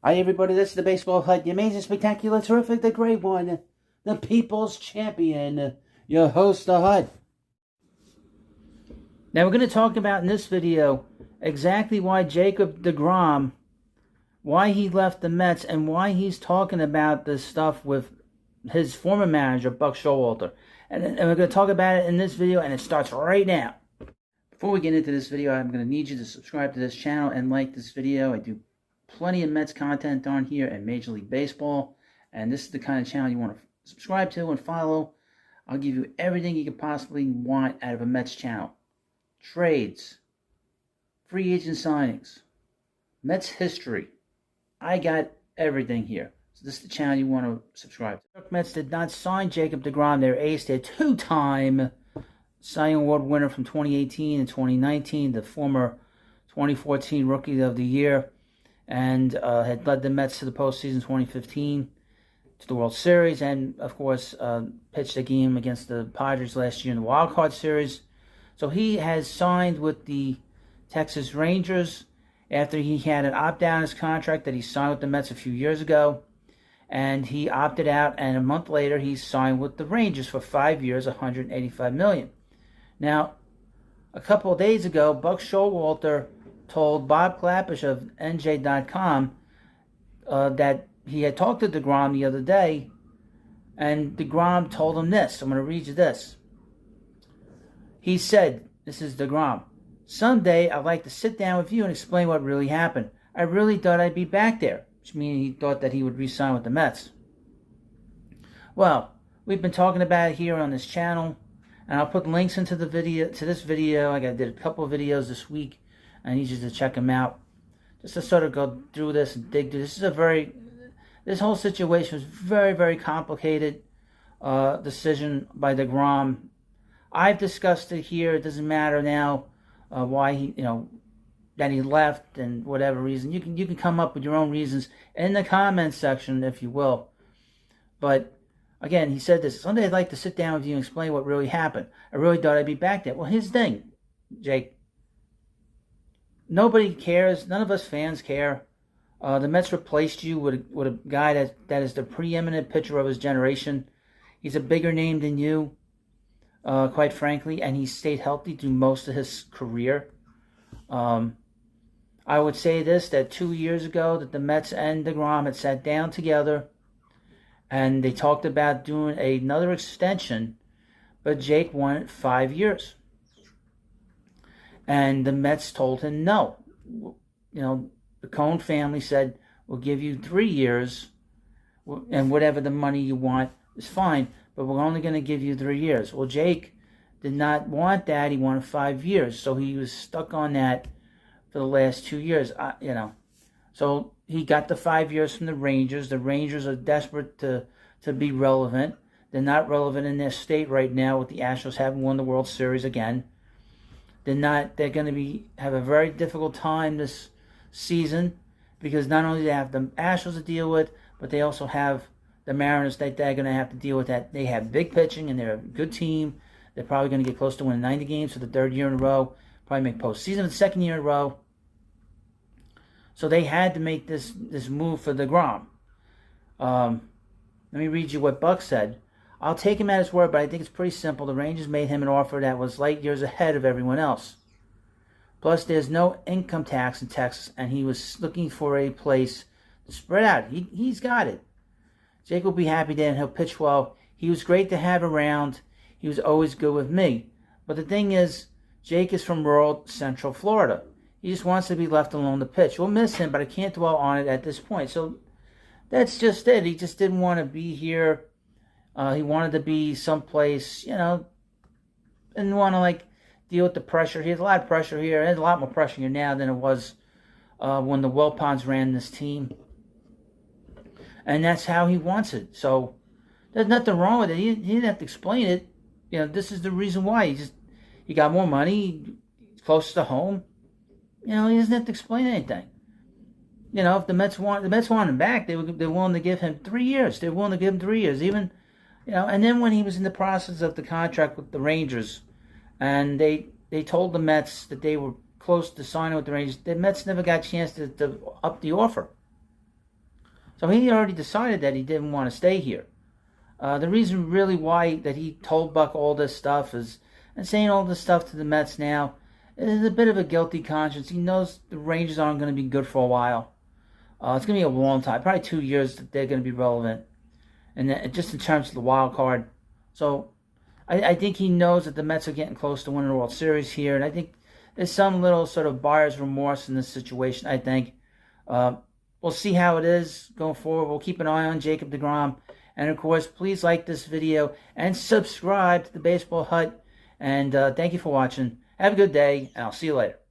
Hi everybody, this is the Baseball Hut, the amazing, spectacular, terrific, the great one, the people's champion, your host, the Hut. Now we're going to talk about in this video exactly why Jacob deGrom, why he left the Mets, and why he's talking about this stuff with his former manager, Buck Showalter. And we're going to talk about it in this video, and it starts right now. Before we get into this video, I'm going to need you to subscribe to this channel and like this video. I do plenty of Mets content on here and Major League Baseball, and this is the kind of channel you want to subscribe to and follow. I'll give you everything you could possibly want out of a Mets channel. Trades, free agent signings, Mets history. I got everything here. So this is the channel you want to subscribe to. The Mets did not sign Jacob deGrom, their ace, their two-time Cy Young Award winner from 2018 and 2019, the former 2014 Rookie of the Year, and had led the Mets to the postseason 2015, to the World Series, and of course pitched a game against the Padres last year in the Wild Card Series. So he has signed with the Texas Rangers after he had an opt-out in his contract that he signed with the Mets a few years ago, and he opted out, and a month later he signed with the Rangers for 5 years, $185 million. Now, a couple of days ago, Buck Showalter told Bob Klapisch of NJ.com that he had talked to deGrom the other day, and deGrom told him this. I'm going to read you this. He said, this is deGrom, "Someday I'd like to sit down with you and explain what really happened. I really thought I'd be back there," which means he thought that he would re-sign with the Mets. Well, we've been talking about it here on this channel, and I'll put links into the video, to this video. I did a couple of videos this week. I need you to check them out, just to sort of go through this and dig through. This whole situation was very, very complicated decision by deGrom. I've discussed it here. It doesn't matter now why he, that he left and whatever reason. You can come up with your own reasons in the comments section, if you will. But again, he said this: "Someday I'd like to sit down with you and explain what really happened. I really thought I'd be back there." Well, here's the thing, Jake. Nobody cares. None of us fans care. The Mets replaced you with a guy that is the preeminent pitcher of his generation. He's a bigger name than you, quite frankly, and he stayed healthy through most of his career. I would say this, that 2 years ago that the Mets and deGrom had sat down together and they talked about doing another extension, but Jake wanted 5 years. And the Mets told him no. The Cohn family said, "We'll give you 3 years, and whatever the money you want is fine, but we're only going to give you 3 years." Well, Jake did not want that. He wanted 5 years, so he was stuck on that for the last 2 years. So he got the 5 years from the Rangers. The Rangers are desperate to be relevant. They're not relevant in their state right now, with the Astros having won the World Series again. They're going to have a very difficult time this season, because not only do they have the Astros to deal with, but they also have the Mariners that they're going to have to deal with. That they have big pitching and they're a good team. They're probably going to get close to winning 90 games for the third year in a row. Probably make postseason for the second year in a row. So they had to make this move for deGrom. Let me read you what Buck said. "I'll take him at his word, but I think it's pretty simple. The Rangers made him an offer that was light years ahead of everyone else. Plus, there's no income tax in Texas, and he was looking for a place to spread out. He's got it. Jake will be happy there, and he'll pitch well. He was great to have around. He was always good with me. But the thing is, Jake is from rural Central Florida. He just wants to be left alone to pitch. We'll miss him, but I can't dwell on it at this point." So that's just it. He just didn't want to be here. He wanted to be someplace, didn't want to deal with the pressure. He has a lot of pressure here. There's a lot more pressure here now than it was when the Wilpons ran this team. And that's how he wants it. So there's nothing wrong with it. He didn't have to explain it. This is the reason why. He got more money, he's close to home. He doesn't have to explain anything. If the Mets want him back, they're willing to give him 3 years. They're willing to give him 3 years, even. And then when he was in the process of the contract with the Rangers, and they told the Mets that they were close to signing with the Rangers, the Mets never got a chance to up the offer. So he already decided that he didn't want to stay here. The reason really why that he told Buck all this stuff is, and saying all this stuff to the Mets now, is a bit of a guilty conscience. He knows the Rangers aren't going to be good for a while. It's going to be a long time, probably 2 years that they're going to be relevant. And just in terms of the wild card. So I think he knows that the Mets are getting close to winning the World Series here. And I think there's some little sort of buyer's remorse in this situation, I think. We'll see how it is going forward. We'll keep an eye on Jacob deGrom. And, of course, please like this video and subscribe to the Baseball Hut. And thank you for watching. Have a good day, and I'll see you later.